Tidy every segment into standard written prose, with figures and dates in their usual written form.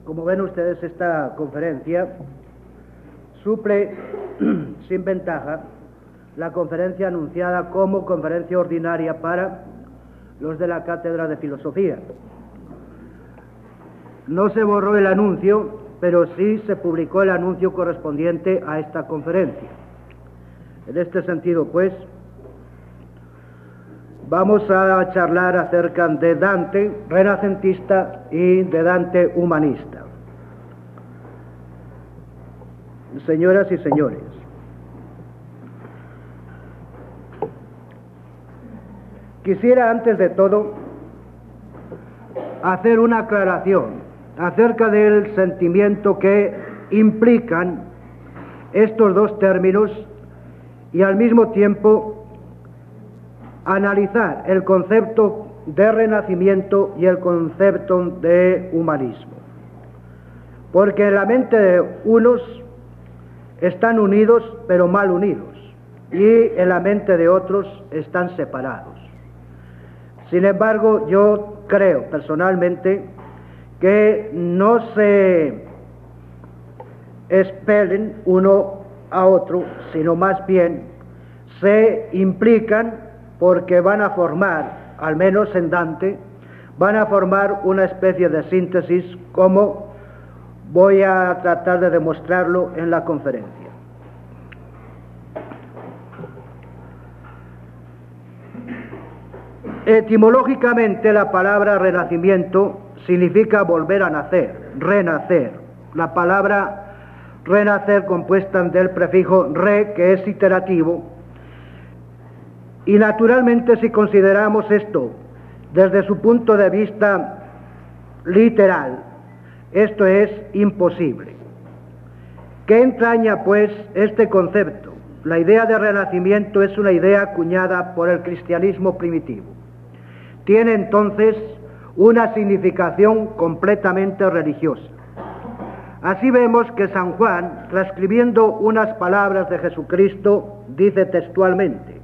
Como ven ustedes, esta conferencia suple sin ventaja la conferencia anunciada como conferencia ordinaria para los de la Cátedra de Filosofía. No se borró el anuncio, pero sí se publicó el anuncio correspondiente a esta conferencia. En este sentido, pues, vamos a charlar acerca de Dante renacentista y de Dante humanista. Señoras y señores, quisiera antes de todo hacer una aclaración acerca del sentimiento que implican estos dos términos y al mismo tiempo analizar el concepto de renacimiento y el concepto de humanismo. Porque en la mente de unos están unidos pero mal unidos y en la mente de otros están separados. Sin embargo, yo creo personalmente que no se expelen uno a otro, sino más bien se implican porque van a formar, al menos en Dante, van a formar una especie de síntesis, como voy a tratar de demostrarlo en la conferencia. Etimológicamente, la palabra renacimiento significa volver a nacer, renacer. La palabra renacer, compuesta del prefijo re, que es iterativo, y naturalmente, si consideramos esto desde su punto de vista literal, esto es imposible. ¿Qué entraña, pues, este concepto? La idea de renacimiento es una idea acuñada por el cristianismo primitivo. Tiene entonces una significación completamente religiosa. Así vemos que San Juan, transcribiendo unas palabras de Jesucristo, dice textualmente: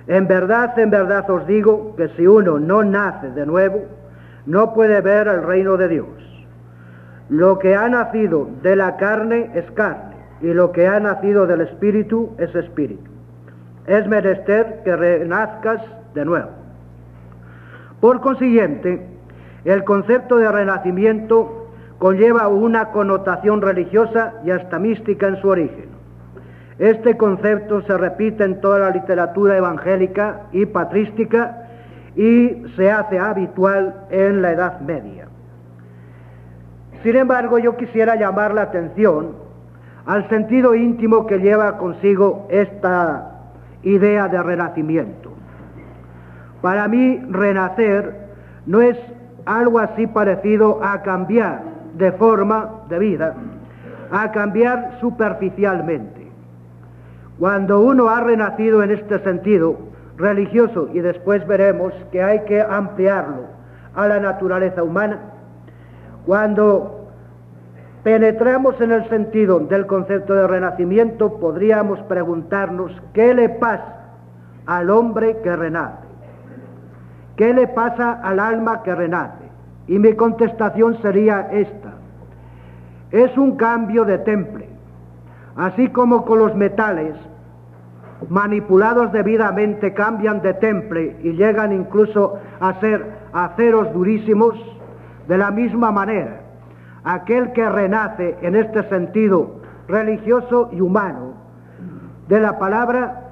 en verdad os digo que si uno no nace de nuevo, no puede ver el reino de Dios. Lo que ha nacido de la carne es carne, y lo que ha nacido del espíritu es espíritu. Es menester que renazcas de nuevo. Por consiguiente, el concepto de renacimiento conlleva una connotación religiosa y hasta mística en su origen. Este concepto se repite en toda la literatura evangélica y patrística y se hace habitual en la Edad Media. Sin embargo, yo quisiera llamar la atención al sentido íntimo que lleva consigo esta idea de renacimiento. Para mí, renacer no es algo así parecido a cambiar de forma de vida, a cambiar superficialmente. Cuando uno ha renacido en este sentido religioso, y después veremos que hay que ampliarlo a la naturaleza humana, cuando penetramos en el sentido del concepto de renacimiento, podríamos preguntarnos qué le pasa al hombre que renace. ¿Qué le pasa al alma que renace? Y mi contestación sería esta: es un cambio de temple. Así como con los metales manipulados debidamente cambian de temple y llegan incluso a ser aceros durísimos, de la misma manera, aquel que renace en este sentido religioso y humano de la palabra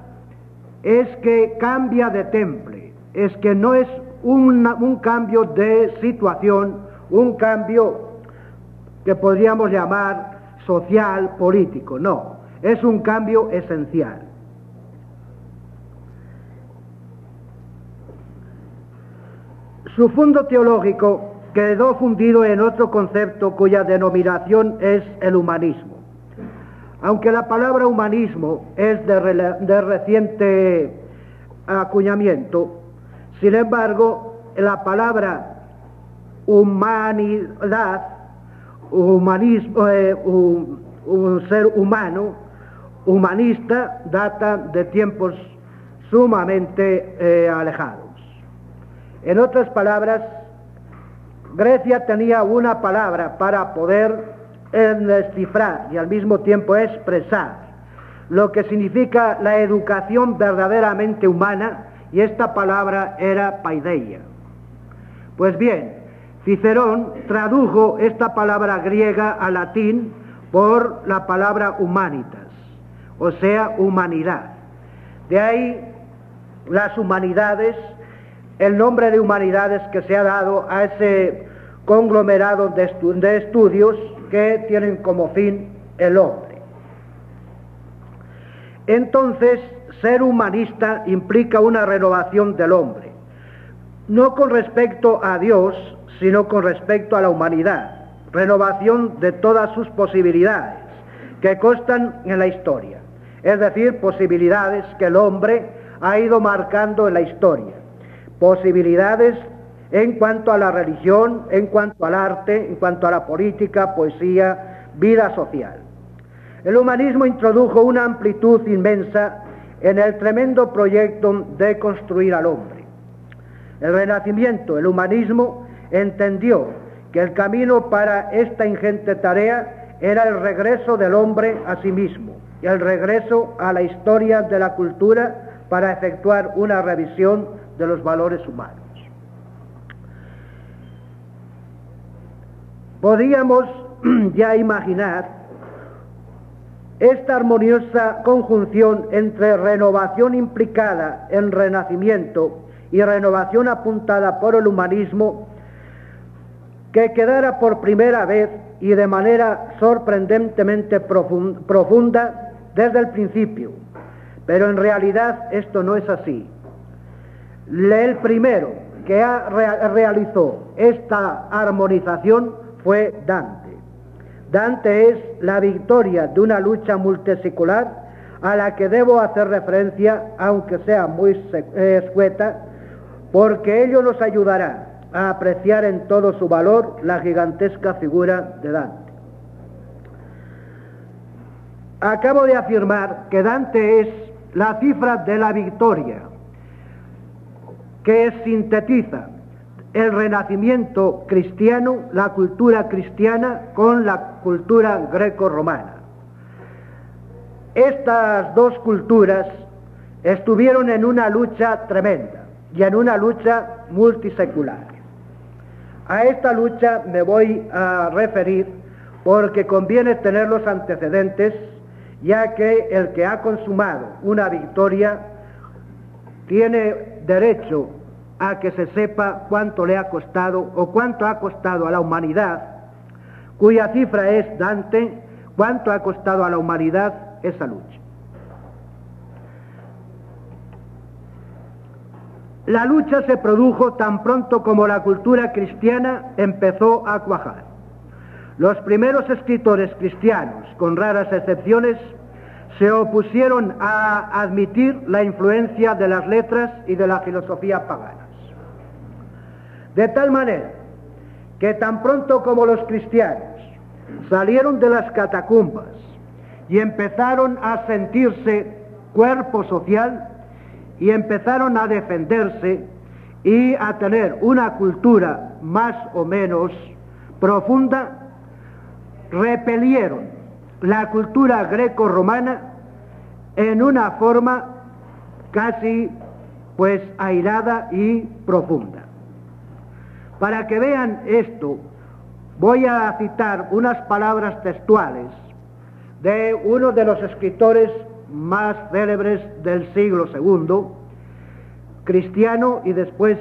es que cambia de temple. Es que no es un cambio de situación, un cambio que podríamos llamar social, político, no, es un cambio esencial. Su fondo teológico quedó fundido en otro concepto cuya denominación es el humanismo. Aunque la palabra humanismo es de reciente acuñamiento, sin embargo, la palabra humanidad, humanismo, un ser humano, humanista, data de tiempos sumamente alejados. En otras palabras, Grecia tenía una palabra para poder descifrar y al mismo tiempo expresar lo que significa la educación verdaderamente humana, y esta palabra era paideia. Pues bien, Cicerón tradujo esta palabra griega al latín por la palabra humanitas, o sea, humanidad. De ahí las humanidades, el nombre de humanidades que se ha dado a ese conglomerado de estudios que tienen como fin el hombre. Entonces, ser humanista implica una renovación del hombre, no con respecto a Dios, sino con respecto a la humanidad, renovación de todas sus posibilidades que constan en la historia, es decir, posibilidades que el hombre ha ido marcando en la historia, posibilidades en cuanto a la religión, en cuanto al arte, en cuanto a la política, poesía, vida social. El humanismo introdujo una amplitud inmensa en el tremendo proyecto de construir al hombre. El Renacimiento, el humanismo, entendió que el camino para esta ingente tarea era el regreso del hombre a sí mismo y el regreso a la historia de la cultura para efectuar una revisión de los valores humanos. Podíamos ya imaginar esta armoniosa conjunción entre renovación implicada en renacimiento y renovación apuntada por el humanismo, que quedara por primera vez y de manera sorprendentemente profunda desde el principio. Pero en realidad esto no es así. El primero que realizó esta armonización fue Dante. Dante es la victoria de una lucha multisecular a la que debo hacer referencia, aunque sea muy escueta, porque ello nos ayudará a apreciar en todo su valor la gigantesca figura de Dante. Acabo de afirmar que Dante es la cifra de la victoria que sintetiza el renacimiento cristiano, la cultura cristiana con la cultura greco-romana. Estas dos culturas estuvieron en una lucha tremenda y en una lucha multisecular. A esta lucha me voy a referir porque conviene tener los antecedentes, ya que el que ha consumado una victoria tiene derecho a que se sepa cuánto le ha costado o cuánto ha costado a la humanidad, cuya cifra es Dante, cuánto ha costado a la humanidad esa lucha. La lucha se produjo tan pronto como la cultura cristiana empezó a cuajar. Los primeros escritores cristianos, con raras excepciones, se opusieron a admitir la influencia de las letras y de la filosofía paganas. De tal manera que tan pronto como los cristianos salieron de las catacumbas y empezaron a sentirse cuerpo social y empezaron a defenderse y a tener una cultura más o menos profunda, repelieron la cultura greco-romana en una forma casi pues airada y profunda. Para que vean esto, voy a citar unas palabras textuales de uno de los escritores más célebres del siglo II, cristiano, y después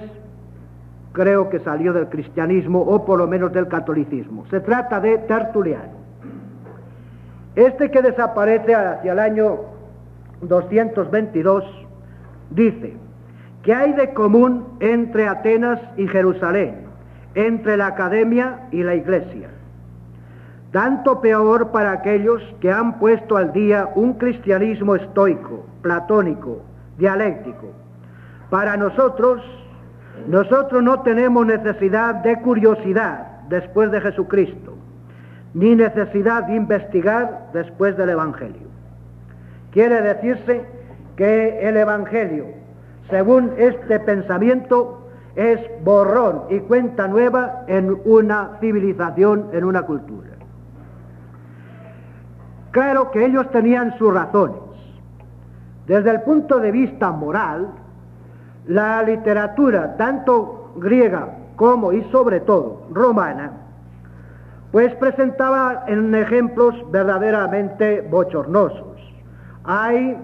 creo que salió del cristianismo o por lo menos del catolicismo. Se trata de Tertuliano. Este, que desaparece hacia el año 222, dice: ¿qué hay de común entre Atenas y Jerusalén, entre la academia y la iglesia? Tanto peor para aquellos que han puesto al día un cristianismo estoico, platónico, dialéctico. Para nosotros no tenemos necesidad de curiosidad después de Jesucristo, ni necesidad de investigar después del Evangelio. Quiere decirse que el Evangelio, según este pensamiento, es borrón y cuenta nueva en una civilización, en una cultura. Claro que ellos tenían sus razones. Desde el punto de vista moral, la literatura, tanto griega como y sobre todo romana, pues presentaba en ejemplos verdaderamente bochornosos. Hay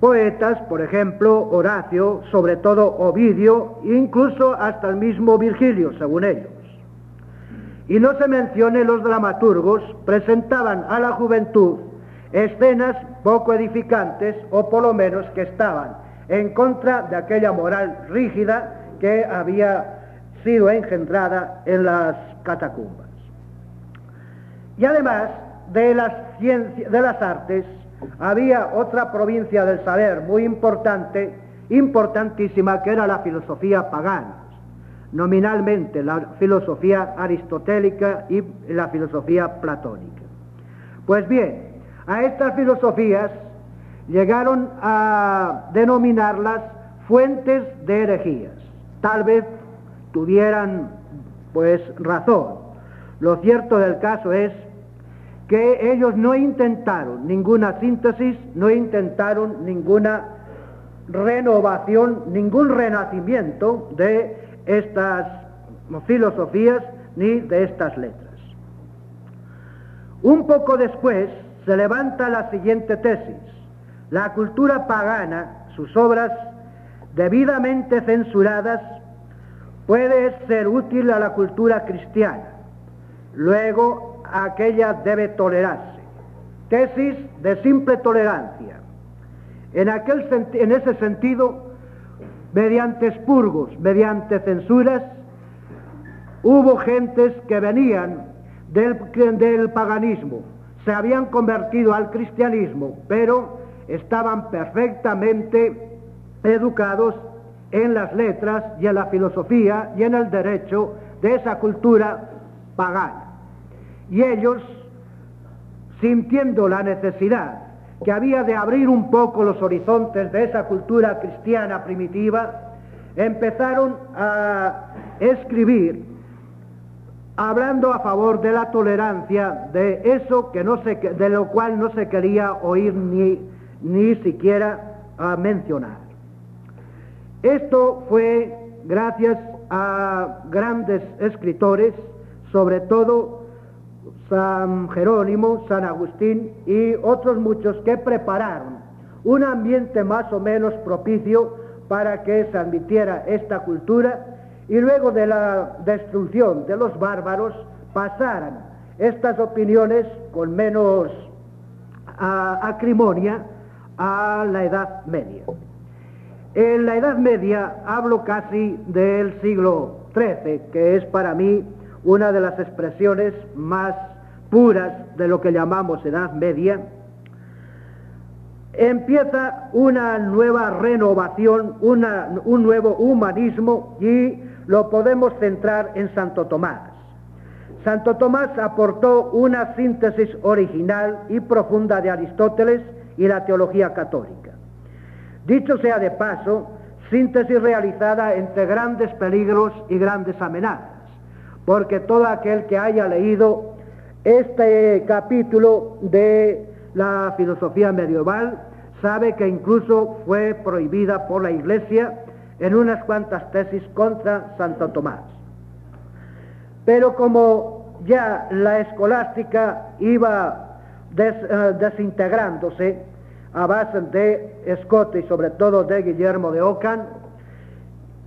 poetas, por ejemplo, Horacio, sobre todo Ovidio, incluso hasta el mismo Virgilio, según ellos. Y no se mencione, los dramaturgos presentaban a la juventud escenas poco edificantes, o por lo menos que estaban en contra de aquella moral rígida que había sido engendrada en las catacumbas. Y además de las ciencias, de las artes, había otra provincia del saber muy importante, importantísima, que era la filosofía pagana, nominalmente la filosofía aristotélica y la filosofía platónica. Pues bien, a estas filosofías llegaron a denominarlas fuentes de herejías. Tal vez tuvieran pues razón. Lo cierto del caso es que ellos no intentaron ninguna síntesis, no intentaron ninguna renovación, ningún renacimiento de estas filosofías ni de estas letras. Un poco después se levanta la siguiente tesis: la cultura pagana, sus obras debidamente censuradas, puede ser útil a la cultura cristiana, luego aquella debe tolerarse. Tesis de simple tolerancia. En ese sentido, mediante expurgos, mediante censuras, hubo gentes que venían del paganismo, se habían convertido al cristianismo, pero estaban perfectamente educados en las letras y en la filosofía y en el derecho de esa cultura pagana. Y ellos, sintiendo la necesidad que había de abrir un poco los horizontes de esa cultura cristiana primitiva, empezaron a escribir hablando a favor de la tolerancia, de eso que de lo cual no se quería oír ni siquiera mencionar. Esto fue gracias a grandes escritores, sobre todo San Jerónimo, San Agustín y otros muchos, que prepararon un ambiente más o menos propicio para que se admitiera esta cultura, y luego de la destrucción de los bárbaros pasaran estas opiniones con menos acrimonia a la Edad Media. En la Edad Media hablo casi del siglo XIII, que es para mí una de las expresiones más puras de lo que llamamos Edad Media. Empieza una nueva renovación, un nuevo humanismo, y lo podemos centrar en Santo Tomás. Santo Tomás aportó una síntesis original y profunda de Aristóteles y la teología católica. Dicho sea de paso, síntesis realizada entre grandes peligros y grandes amenazas, porque todo aquel que haya leído este capítulo de la filosofía medieval sabe que incluso fue prohibida por la Iglesia en unas cuantas tesis contra Santo Tomás. Pero como ya la escolástica iba desintegrándose a base de Scott y sobre todo de Guillermo de Ockham,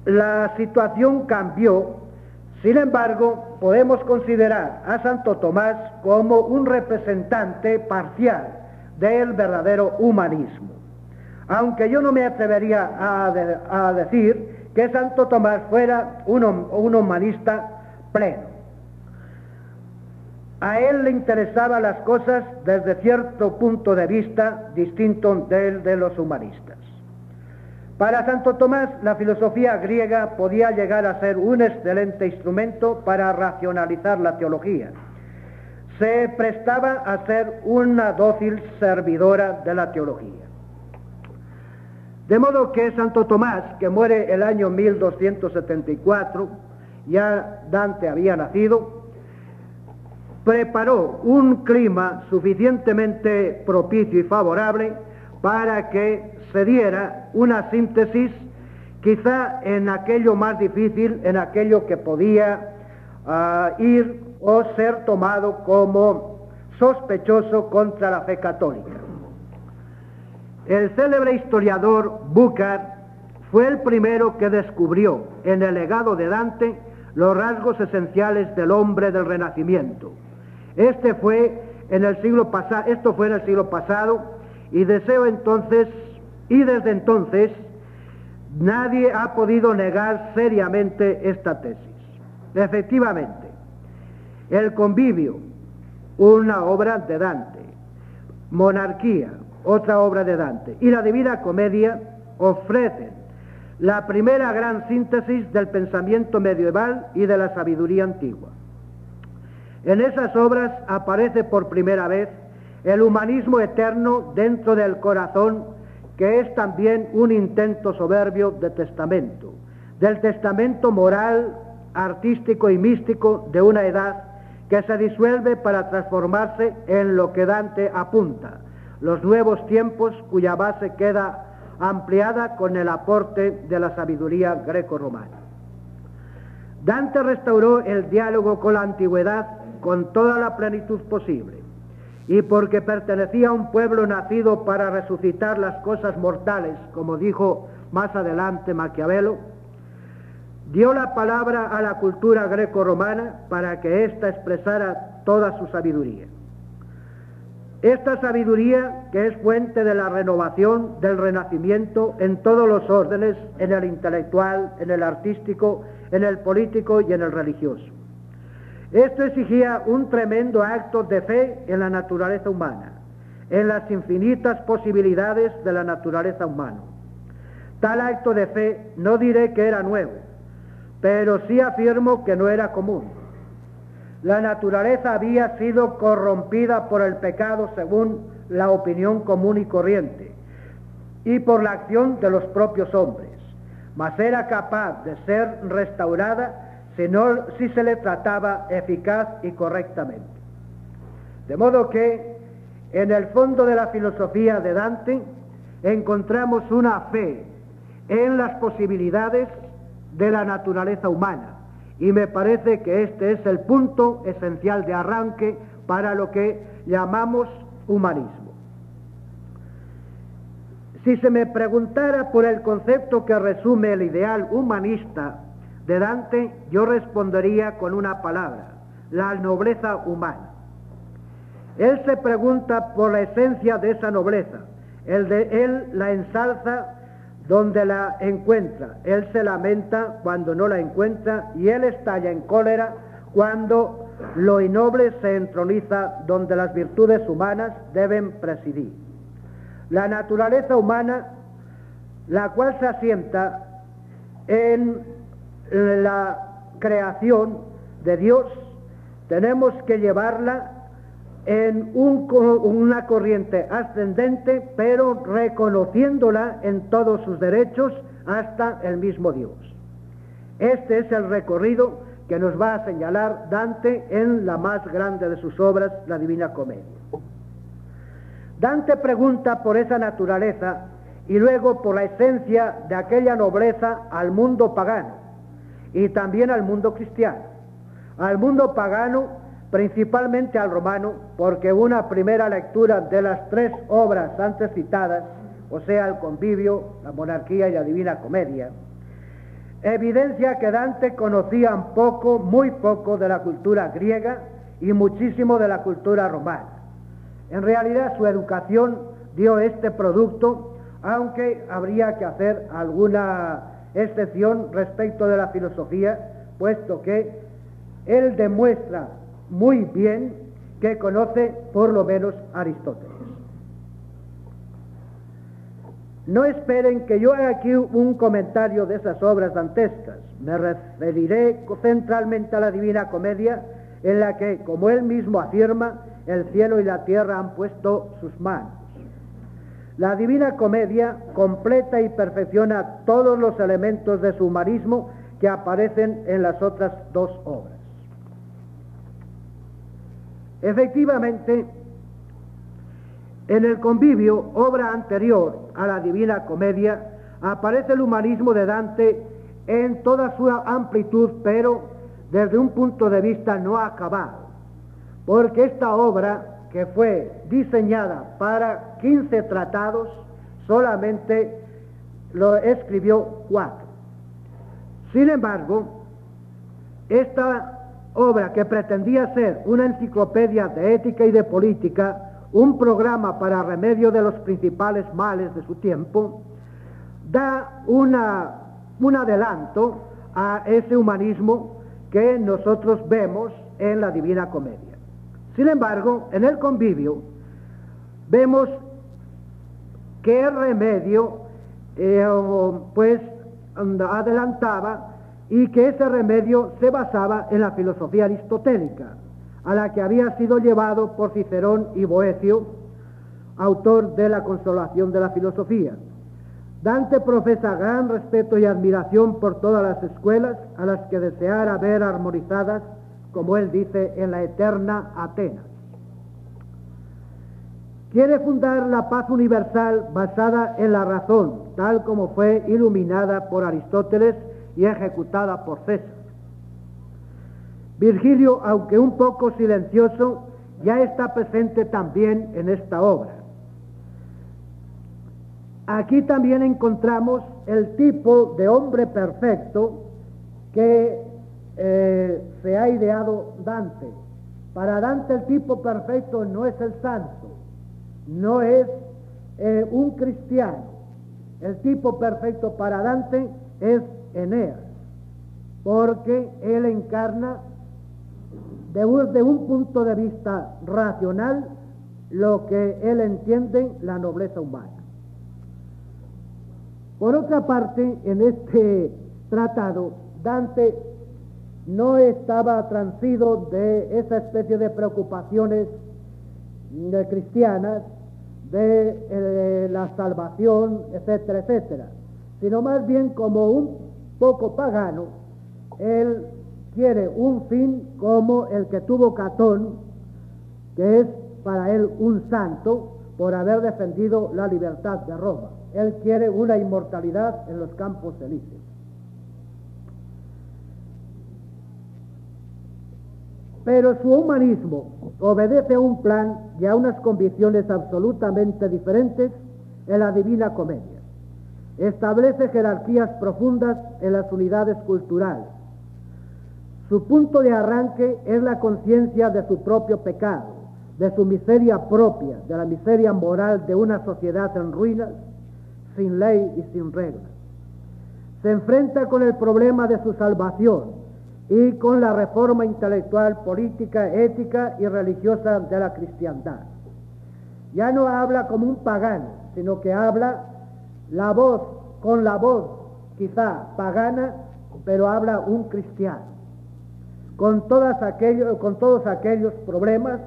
la situación cambió. Sin embargo, podemos considerar a Santo Tomás como un representante parcial del verdadero humanismo, aunque yo no me atrevería a decir que Santo Tomás fuera un humanista pleno. A él le interesaban las cosas desde cierto punto de vista distinto del de los humanistas. Para Santo Tomás, la filosofía griega podía llegar a ser un excelente instrumento para racionalizar la teología. Se prestaba a ser una dócil servidora de la teología. De modo que Santo Tomás, que muere el año 1274, ya Dante había nacido, preparó un clima suficientemente propicio y favorable para que se diera una síntesis, quizá en aquello más difícil, en aquello que podía ir o ser tomado como sospechoso contra la fe católica. El célebre historiador Bucar fue el primero que descubrió en el legado de Dante los rasgos esenciales del hombre del Renacimiento. Esto fue en el siglo pasado, y desde entonces nadie ha podido negar seriamente esta tesis. Efectivamente, El Convivio, una obra de Dante, Monarquía, otra obra de Dante, y la Divina Comedia ofrecen la primera gran síntesis del pensamiento medieval y de la sabiduría antigua. En esas obras aparece por primera vez el humanismo eterno dentro del corazón, que es también un intento soberbio de testamento, del testamento moral, artístico y místico de una edad que se disuelve para transformarse en lo que Dante apunta, los nuevos tiempos cuya base queda ampliada con el aporte de la sabiduría greco-romana. Dante restauró el diálogo con la antigüedad con toda la plenitud posible, y porque pertenecía a un pueblo nacido para resucitar las cosas mortales, como dijo más adelante Maquiavelo, dio la palabra a la cultura greco-romana para que ésta expresara toda su sabiduría. Esta sabiduría, que es fuente de la renovación, del renacimiento en todos los órdenes, en el intelectual, en el artístico, en el político y en el religioso. Esto exigía un tremendo acto de fe en la naturaleza humana, en las infinitas posibilidades de la naturaleza humana. Tal acto de fe no diré que era nuevo, pero sí afirmo que no era común. La naturaleza había sido corrompida por el pecado según la opinión común y corriente, y por la acción de los propios hombres, mas era capaz de ser restaurada si se le trataba eficaz y correctamente. De modo que en el fondo de la filosofía de Dante encontramos una fe en las posibilidades de la naturaleza humana, y me parece que este es el punto esencial de arranque para lo que llamamos humanismo. Si se me preguntara por el concepto que resume el ideal humanista de Dante, yo respondería con una palabra: la nobleza humana. Él se pregunta por la esencia de esa nobleza. Él la ensalza donde la encuentra, él se lamenta cuando no la encuentra, y él estalla en cólera cuando lo innoble se entroniza donde las virtudes humanas deben presidir. La naturaleza humana, la cual se asienta en la creación de Dios, tenemos que llevarla en una corriente ascendente, pero reconociéndola en todos sus derechos hasta el mismo Dios. Este es el recorrido que nos va a señalar Dante en la más grande de sus obras, la Divina Comedia. Dante pregunta por esa naturaleza y luego por la esencia de aquella nobleza al mundo pagano y también al mundo cristiano. Al mundo pagano, principalmente al romano, porque una primera lectura de las tres obras antes citadas, o sea, el Convivio, la Monarquía y la Divina Comedia, evidencia que Dante conocía muy poco de la cultura griega y muchísimo de la cultura romana. En realidad su educación dio este producto, aunque habría que hacer alguna excepción respecto de la filosofía, puesto que él demuestra muy bien que conoce por lo menos Aristóteles. No esperen que yo haga aquí un comentario de esas obras dantescas. Me referiré centralmente a la Divina Comedia, en la que, como él mismo afirma, el cielo y la tierra han puesto sus manos. La Divina Comedia completa y perfecciona todos los elementos de su humanismo que aparecen en las otras dos obras. Efectivamente, en el Convivio, obra anterior a la Divina Comedia, aparece el humanismo de Dante en toda su amplitud, pero desde un punto de vista no acabado, porque esta obra, que fue diseñada para 15 tratados, solamente lo escribió 4. Sin embargo, esta obra, que pretendía ser una enciclopedia de ética y de política, un programa para remedio de los principales males de su tiempo, da un adelanto a ese humanismo que nosotros vemos en la Divina Comedia. Sin embargo, en el Convivio vemos que el remedio adelantaba, y que ese remedio se basaba en la filosofía aristotélica, a la que había sido llevado por Cicerón y Boecio, autor de la Consolación de la Filosofía. Dante profesa gran respeto y admiración por todas las escuelas, a las que deseara ver armonizadas, como él dice, en la eterna Atenas. Quiere fundar la paz universal basada en la razón, tal como fue iluminada por Aristóteles y ejecutada por César. Virgilio, aunque un poco silencioso, ya está presente también en esta obra. Aquí también encontramos el tipo de hombre perfecto que se ha ideado Dante. Para Dante el tipo perfecto no es el santo, no es un cristiano. El tipo perfecto para Dante es Eneas, porque él encarna desde un punto de vista racional lo que él entiende la nobleza humana. Por otra parte, en este tratado, Dante no estaba transido de esa especie de preocupaciones cristianas, de la salvación, etcétera, etcétera, sino más bien como un poco pagano. Él quiere un fin como el que tuvo Catón, que es para él un santo por haber defendido la libertad de Roma. Él quiere una inmortalidad en los campos elíseos. Pero su humanismo obedece a un plan y a unas convicciones absolutamente diferentes en la Divina Comedia. Establece jerarquías profundas en las unidades culturales. Su punto de arranque es la conciencia de su propio pecado, de su miseria propia, de la miseria moral de una sociedad en ruinas, sin ley y sin reglas. Se enfrenta con el problema de su salvación y con la reforma intelectual, política, ética y religiosa de la cristiandad. Ya no habla como un pagano, sino que habla con la voz quizá pagana, pero habla un cristiano, con todos aquellos problemas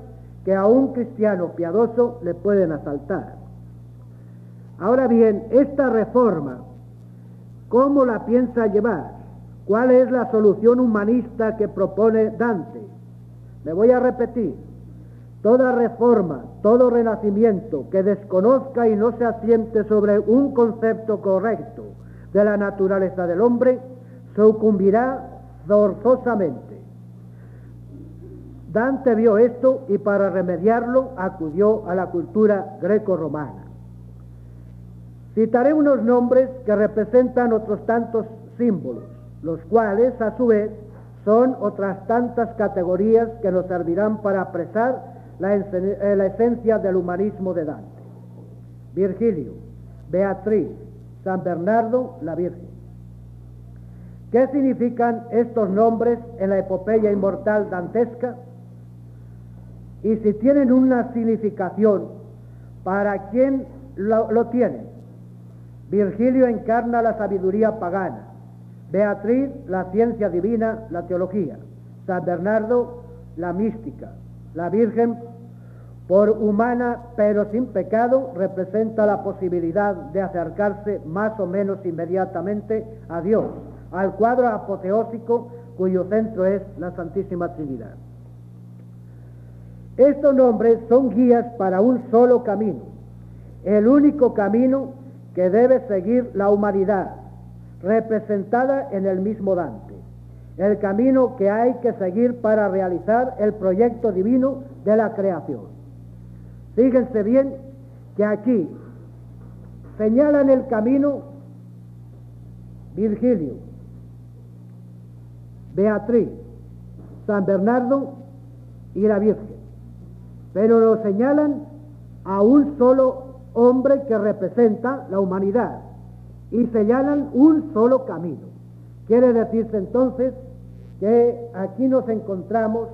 que a un cristiano piadoso le pueden asaltar. Ahora bien, esta reforma, ¿cómo la piensa llevar? ¿Cuál es la solución humanista que propone Dante? Me voy a repetir: toda reforma, todo renacimiento que desconozca y no se asiente sobre un concepto correcto de la naturaleza del hombre, sucumbirá forzosamente. Dante vio esto y para remediarlo acudió a la cultura greco-romana. Citaré unos nombres que representan otros tantos símbolos, los cuales a su vez son otras tantas categorías que nos servirán para apresar la esencia del humanismo de Dante. Virgilio, Beatriz, San Bernardo, la Virgen. ¿Qué significan estos nombres en la epopeya inmortal dantesca? Y si tienen una significación, ¿para quién lo tienen? Virgilio encarna la sabiduría pagana, Beatriz la ciencia divina, la teología, San Bernardo la mística, la Virgen por humana pero sin pecado, representa la posibilidad de acercarse más o menos inmediatamente a Dios, al cuadro apoteósico cuyo centro es la Santísima Trinidad. Estos nombres son guías para un solo camino, el único camino que debe seguir la humanidad, representada en el mismo Dante, el camino que hay que seguir para realizar el proyecto divino de la creación. Fíjense bien que aquí señalan el camino Virgilio, Beatriz, San Bernardo y la Virgen, pero lo señalan a un solo hombre que representa la humanidad y señalan un solo camino. Quiere decirse entonces que aquí nos encontramos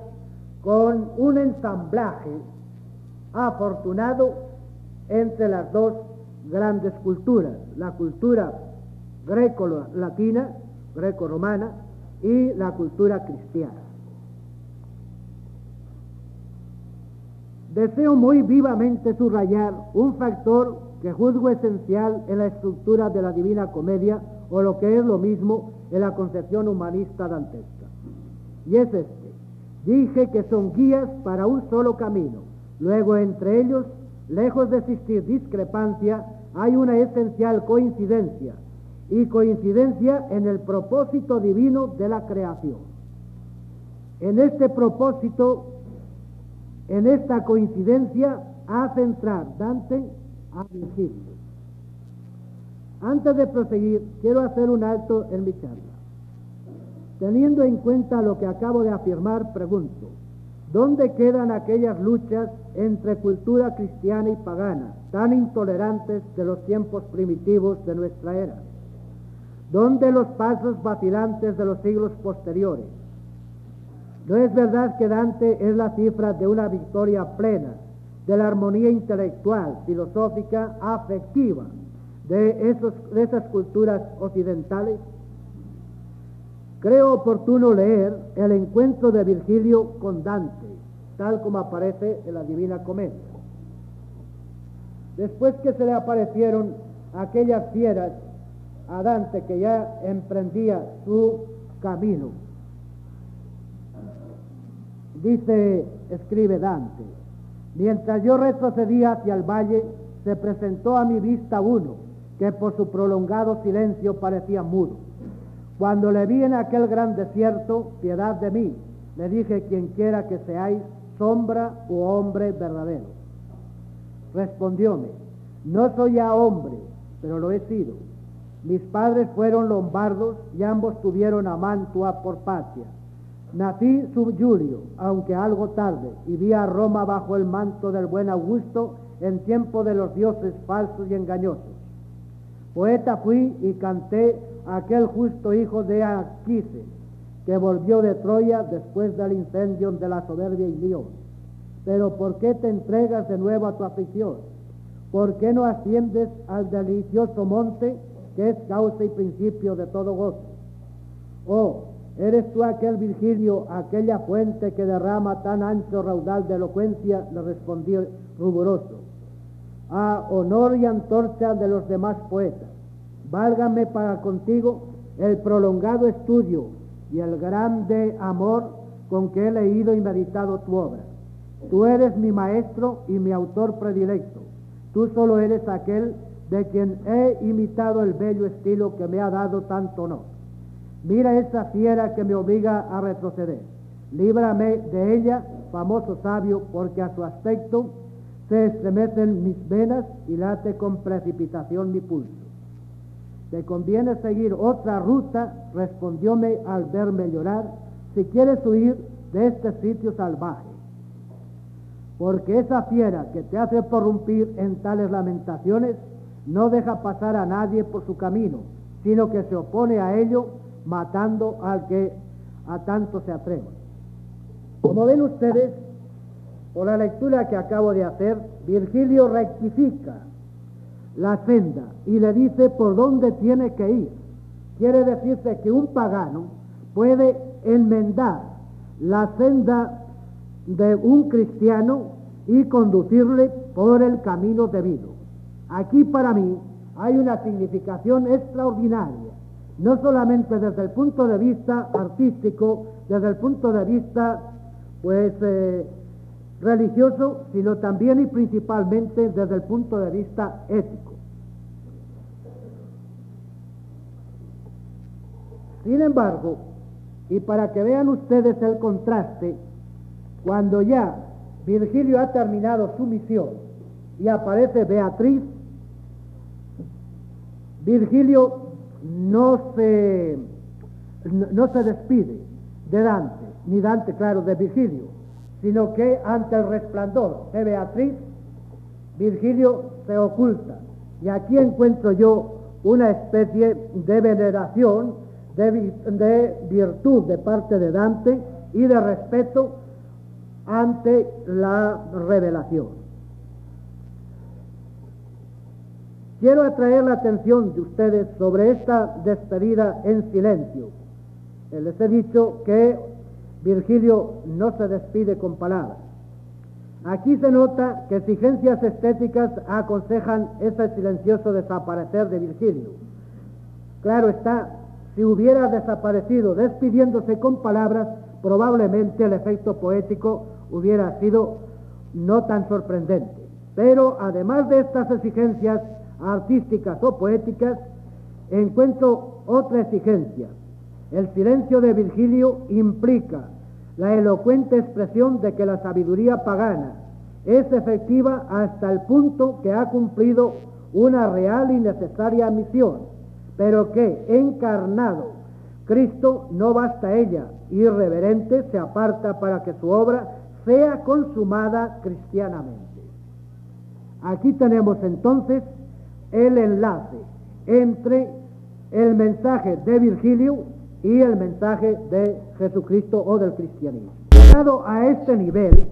con un ensamblaje afortunado entre las dos grandes culturas, la cultura greco-latina, greco-romana, y la cultura cristiana. Deseo muy vivamente subrayar un factor que juzgo esencial en la estructura de la Divina Comedia, o lo que es lo mismo, en la concepción humanista dantesca. Y es este: dije que son guías para un solo camino. Luego, entre ellos, lejos de existir discrepancia, hay una esencial coincidencia, y coincidencia en el propósito divino de la creación. En este propósito, en esta coincidencia, hace entrar Dante a Virgilio. Antes de proseguir, quiero hacer un alto en mi charla. Teniendo en cuenta lo que acabo de afirmar, pregunto: ¿dónde quedan aquellas luchas entre cultura cristiana y pagana, tan intolerantes de los tiempos primitivos de nuestra era? ¿Dónde los pasos vacilantes de los siglos posteriores? ¿No es verdad que Dante es la cifra de una victoria plena de la armonía intelectual, filosófica, afectiva de esas culturas occidentales? Creo oportuno leer el encuentro de Virgilio con Dante, tal como aparece en la Divina Comedia. Después que se le aparecieron aquellas fieras a Dante, que ya emprendía su camino, escribe Dante: mientras yo retrocedía hacia el valle, se presentó a mi vista uno que por su prolongado silencio parecía mudo. Cuando le vi en aquel gran desierto, piedad de mí, le dije: quien quiera que seáis, sombra u hombre verdadero. Respondióme: no soy ya hombre, pero lo he sido. Mis padres fueron lombardos y ambos tuvieron a Mantua por patria. Nací sub Julio, aunque algo tarde, y vi a Roma bajo el manto del buen Augusto en tiempo de los dioses falsos y engañosos. Poeta fui y canté a aquel justo hijo de Anquises, que volvió de Troya después del incendio de la soberbia Ilión. Pero ¿por qué te entregas de nuevo a tu aflicción? ¿Por qué no asciendes al delicioso monte, que es causa y principio de todo gozo? Oh, ¿eres tú aquel Virgilio, aquella fuente que derrama tan ancho raudal de elocuencia? Le respondí ruboroso. A honor y antorcha de los demás poetas, válgame para contigo el prolongado estudio y el grande amor con que he leído y meditado tu obra. Tú eres mi maestro y mi autor predilecto. Tú solo eres aquel de quien he imitado el bello estilo que me ha dado tanto honor. Mira esa fiera que me obliga a retroceder. Líbrame de ella, famoso sabio, porque a su aspecto se estremecen mis venas y late con precipitación mi pulso. ¿Te conviene seguir otra ruta?, respondióme al verme llorar, si quieres huir de este sitio salvaje. Porque esa fiera que te hace prorrumpir en tales lamentaciones no deja pasar a nadie por su camino, sino que se opone a ello, matando al que a tanto se atreva. Como ven ustedes, por la lectura que acabo de hacer, Virgilio rectifica la senda y le dice por dónde tiene que ir. Quiere decirse que un pagano puede enmendar la senda de un cristiano y conducirle por el camino debido. Aquí para mí hay una significación extraordinaria, no solamente desde el punto de vista artístico, desde el punto de vista religioso, sino también y principalmente desde el punto de vista ético. Sin embargo, y para que vean ustedes el contraste, cuando ya Virgilio ha terminado su misión y aparece Beatriz, Virgilio no se despide de Dante, ni Dante, claro, de Virgilio, sino que ante el resplandor de Beatriz, Virgilio se oculta. Y aquí encuentro yo una especie de veneración, de virtud de parte de Dante y de respeto ante la revelación. Quiero atraer la atención de ustedes sobre esta despedida en silencio. Les he dicho que Virgilio no se despide con palabras. Aquí se nota que exigencias estéticas aconsejan ese silencioso desaparecer de Virgilio. Claro está, si hubiera desaparecido despidiéndose con palabras, probablemente el efecto poético hubiera sido no tan sorprendente. Pero además de estas exigencias artísticas o poéticas, encuentro otra exigencia. El silencio de Virgilio implica la elocuente expresión de que la sabiduría pagana es efectiva hasta el punto que ha cumplido una real y necesaria misión, pero que, encarnado Cristo, no basta ella, irreverente, se aparta para que su obra sea consumada cristianamente. Aquí tenemos entonces el enlace entre el mensaje de Virgilio y el mensaje de Jesucristo o del cristianismo. Llegado a este nivel,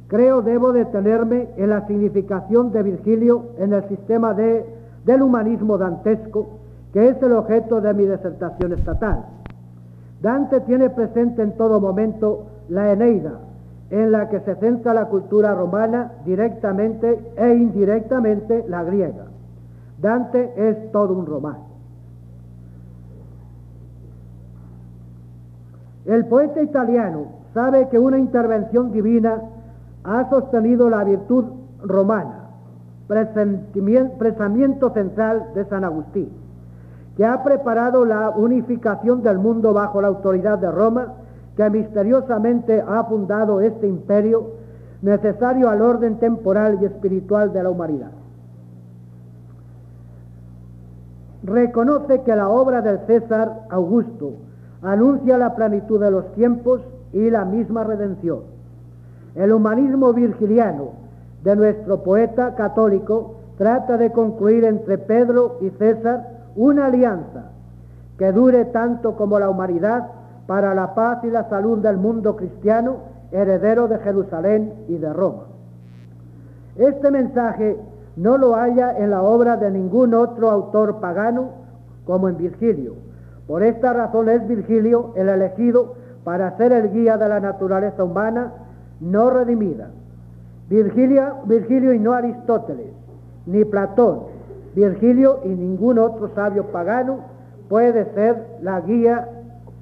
creo debo detenerme en la significación de Virgilio en el sistema del humanismo dantesco, que es el objeto de mi disertación estatal. Dante tiene presente en todo momento la Eneida, en la que se centra la cultura romana, directamente e indirectamente la griega. Dante es todo un romano. El poeta italiano sabe que una intervención divina ha sostenido la virtud romana, pensamiento central de San Agustín, que ha preparado la unificación del mundo bajo la autoridad de Roma, que misteriosamente ha fundado este imperio necesario al orden temporal y espiritual de la humanidad. Reconoce que la obra del César Augusto anuncia la plenitud de los tiempos y la misma redención. El humanismo virgiliano de nuestro poeta católico trata de concluir entre Pedro y César una alianza que dure tanto como la humanidad para la paz y la salud del mundo cristiano, heredero de Jerusalén y de Roma. Este mensaje no lo halla en la obra de ningún otro autor pagano como en Virgilio. Por esta razón es Virgilio el elegido para ser el guía de la naturaleza humana no redimida. Virgilio y no Aristóteles, ni Platón, Virgilio y ningún otro sabio pagano puede ser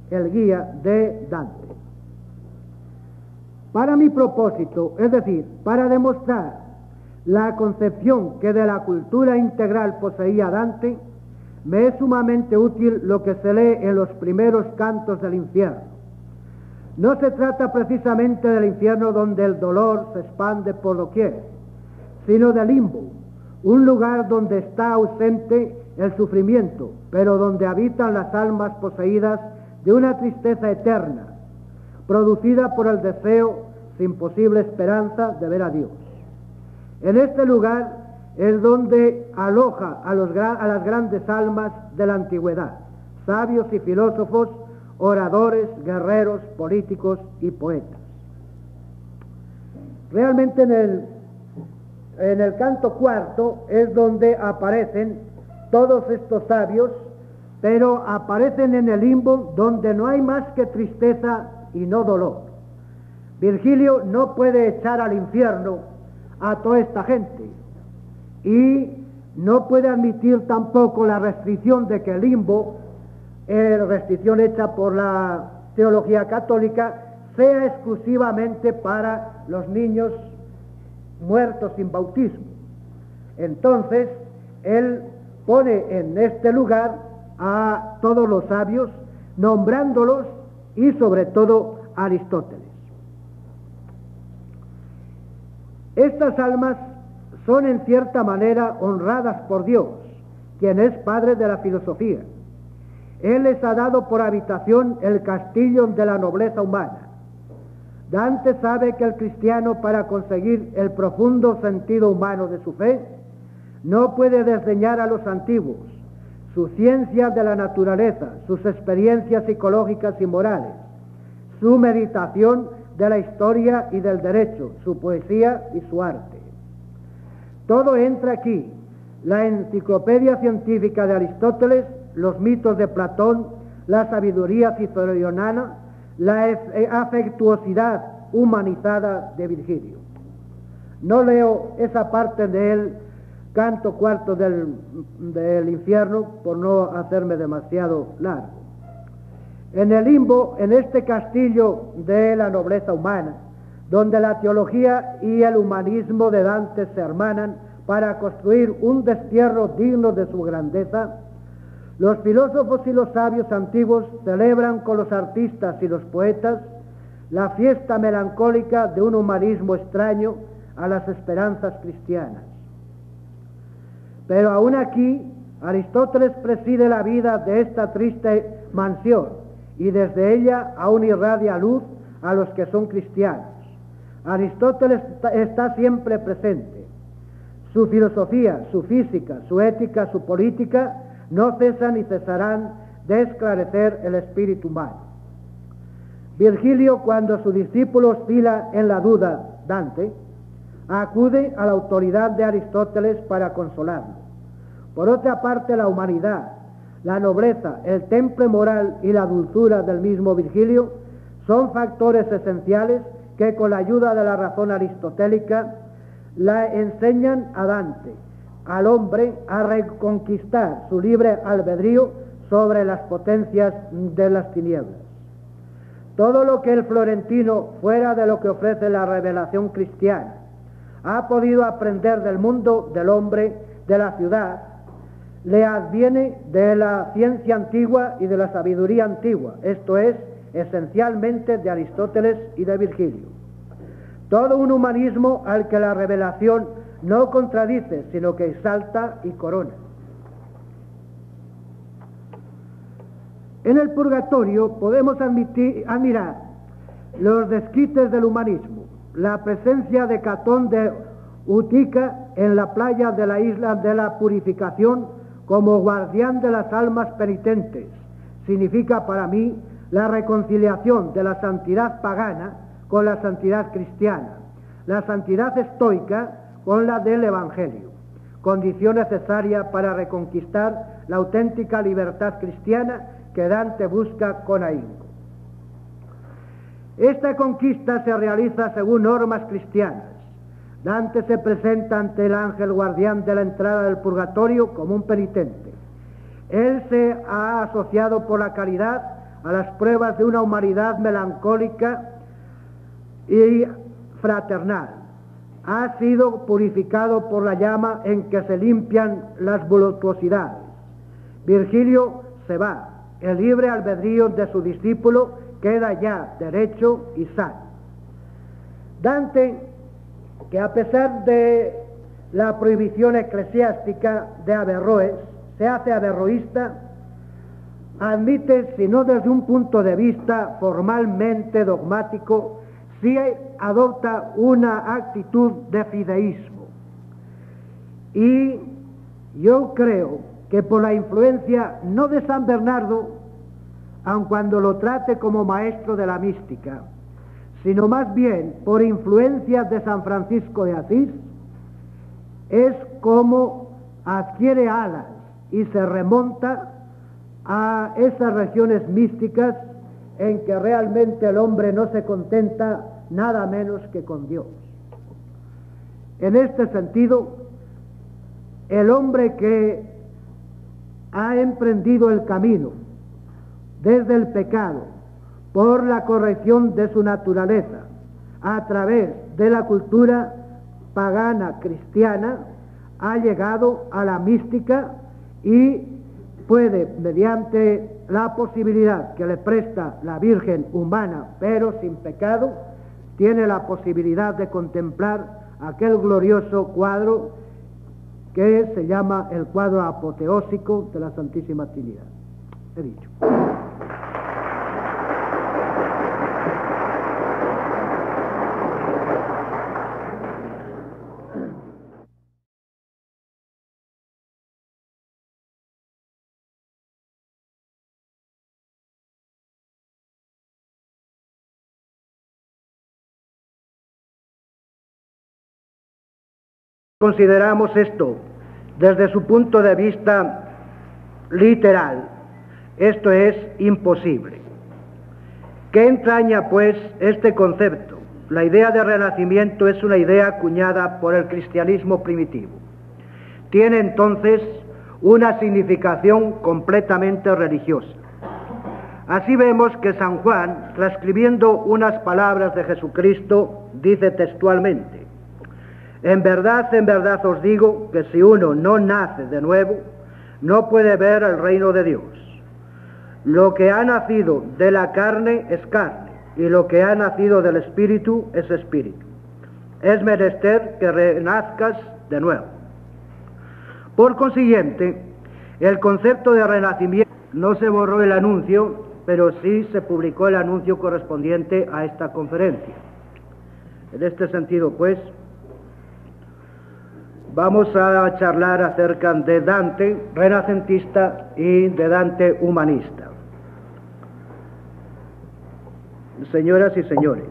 el guía de Dante. Para mi propósito, es decir, para demostrar la concepción que de la cultura integral poseía Dante, me es sumamente útil lo que se lee en los primeros cantos del infierno. No se trata precisamente del infierno donde el dolor se expande por doquier, sino del limbo, un lugar donde está ausente el sufrimiento, pero donde habitan las almas poseídas de una tristeza eterna, producida por el deseo sin posible esperanza de ver a Dios. En este lugar es donde aloja a las grandes almas de la antigüedad, sabios y filósofos, oradores, guerreros, políticos y poetas. Realmente en el canto cuarto es donde aparecen todos estos sabios, pero aparecen en el limbo donde no hay más que tristeza y no dolor. Virgilio no puede echar al infierno a toda esta gente. Y no puede admitir tampoco la restricción de que el limbo, restricción hecha por la teología católica, sea exclusivamente para los niños muertos sin bautismo. Entonces, él pone en este lugar a todos los sabios, nombrándolos y sobre todo a Aristóteles. Estas almas son en cierta manera honradas por Dios, quien es padre de la filosofía. Él les ha dado por habitación el castillo de la nobleza humana. Dante sabe que el cristiano, para conseguir el profundo sentido humano de su fe, no puede desdeñar a los antiguos, su ciencia de la naturaleza, sus experiencias psicológicas y morales, su meditación de la historia y del derecho, su poesía y su arte. Todo entra aquí: la enciclopedia científica de Aristóteles, los mitos de Platón, la sabiduría ciceroniana, la afectuosidad humanizada de Virgilio. No leo esa parte del canto cuarto del infierno por no hacerme demasiado largo. En el limbo, en este castillo de la nobleza humana, donde la teología y el humanismo de Dante se hermanan para construir un destierro digno de su grandeza, los filósofos y los sabios antiguos celebran con los artistas y los poetas la fiesta melancólica de un humanismo extraño a las esperanzas cristianas. Pero aún aquí, Aristóteles preside la vida de esta triste mansión y desde ella aún irradia luz a los que son cristianos. Aristóteles está siempre presente. Su filosofía, su física, su ética, su política no cesan ni cesarán de esclarecer el espíritu humano. Virgilio, cuando su discípulo oscila en la duda, Dante, acude a la autoridad de Aristóteles para consolarlo. Por otra parte, la humanidad, la nobleza, el temple moral y la dulzura del mismo Virgilio son factores esenciales que, con la ayuda de la razón aristotélica, la enseñan a Dante, al hombre, a reconquistar su libre albedrío sobre las potencias de las tinieblas. Todo lo que el florentino, fuera de lo que ofrece la revelación cristiana, ha podido aprender del mundo, del hombre, de la ciudad, le adviene de la ciencia antigua y de la sabiduría antigua, esto es, esencialmente de Aristóteles y de Virgilio. Todo un humanismo al que la revelación no contradice, sino que exalta y corona. En el purgatorio podemos admirar los desquites del humanismo, la presencia de Catón de Utica en la playa de la isla de la Purificación como guardián de las almas penitentes. Significa para mí la reconciliación de la santidad pagana con la santidad cristiana, la santidad estoica con la del Evangelio, condición necesaria para reconquistar la auténtica libertad cristiana que Dante busca con ahínco. Esta conquista se realiza según normas cristianas. Dante se presenta ante el ángel guardián de la entrada del purgatorio como un penitente. Él se ha asociado por la caridad a las pruebas de una humanidad melancólica y fraternal. Ha sido purificado por la llama en que se limpian las voluptuosidades. Virgilio se va. El libre albedrío de su discípulo queda ya derecho y sano. Dante, que a pesar de la prohibición eclesiástica de Averroes, se hace averroísta, admite, si no desde un punto de vista formalmente dogmático, sí adopta una actitud de fideísmo. Y yo creo que por la influencia no de San Bernardo, aun cuando lo trate como maestro de la mística, sino más bien por influencias de San Francisco de Asís, es como adquiere alas y se remonta a esas regiones místicas en que realmente el hombre no se contenta nada menos que con Dios. En este sentido, el hombre que ha emprendido el camino desde el pecado por la corrección de su naturaleza a través de la cultura pagana cristiana ha llegado a la mística y puede, mediante la posibilidad que le presta la Virgen humana pero sin pecado, tiene la posibilidad de contemplar aquel glorioso cuadro que se llama el cuadro apoteósico de la Santísima Trinidad. He dicho. Consideramos esto desde su punto de vista literal. Esto es imposible. ¿Qué entraña, pues, este concepto? La idea de renacimiento es una idea acuñada por el cristianismo primitivo. Tiene entonces una significación completamente religiosa. Así vemos que San Juan, transcribiendo unas palabras de Jesucristo, dice textualmente: en verdad os digo que si uno no nace de nuevo, no puede ver el reino de Dios. Lo que ha nacido de la carne es carne, y lo que ha nacido del Espíritu es espíritu. Es menester que renazcas de nuevo. Por consiguiente, el concepto de renacimiento no se borró el anuncio, pero sí se publicó el anuncio correspondiente a esta conferencia. En este sentido, pues, vamos a charlar acerca de Dante renacentista y de Dante humanista. Señoras y señores,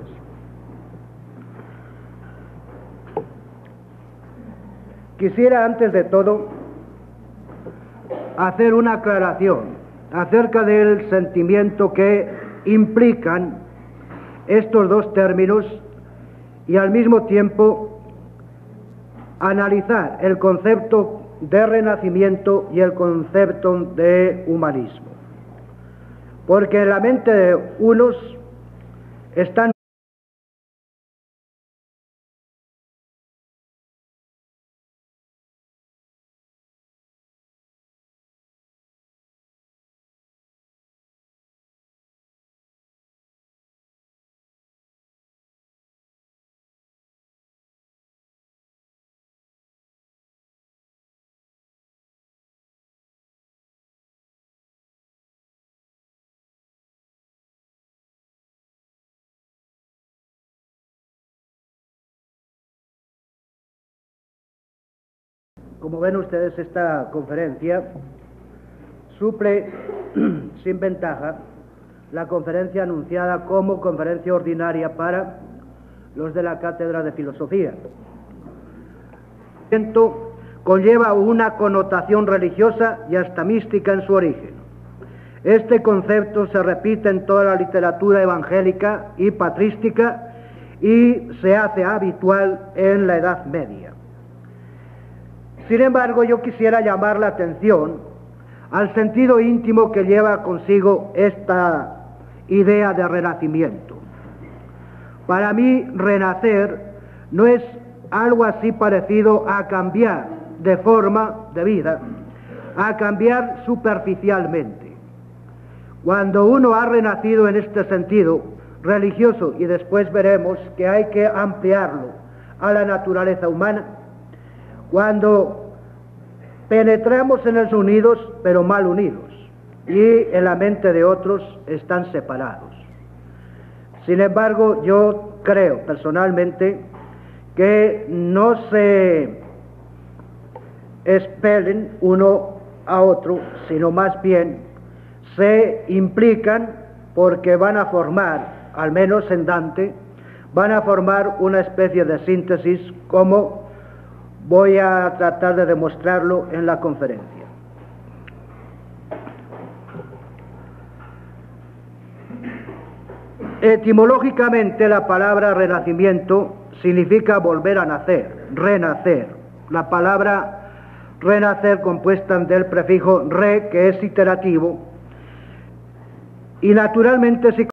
quisiera antes de todo hacer una aclaración acerca del sentimiento que implican estos dos términos y al mismo tiempo analizar el concepto de renacimiento y el concepto de humanismo. Porque en la mente de unos están como ven ustedes, esta conferencia suple sin ventaja la conferencia anunciada como conferencia ordinaria para los de la Cátedra de Filosofía. Esto conlleva una connotación religiosa y hasta mística en su origen. Este concepto se repite en toda la literatura evangélica y patrística y se hace habitual en la Edad Media. Sin embargo, yo quisiera llamar la atención al sentido íntimo que lleva consigo esta idea de renacimiento. Para mí, renacer no es algo así parecido a cambiar de forma de vida, a cambiar superficialmente. Cuando uno ha renacido en este sentido religioso, y después veremos que hay que ampliarlo a la naturaleza humana, cuando penetramos en los unidos, pero mal unidos, y en la mente de otros están separados. Sin embargo, yo creo personalmente que no se expelen uno a otro, sino más bien se implican, porque van a formar, al menos en Dante, van a formar una especie de síntesis, como voy a tratar de demostrarlo en la conferencia. Etimológicamente, la palabra renacimiento significa volver a nacer. renacer. La palabra renacer compuesta del prefijo re, que es iterativo, y naturalmente si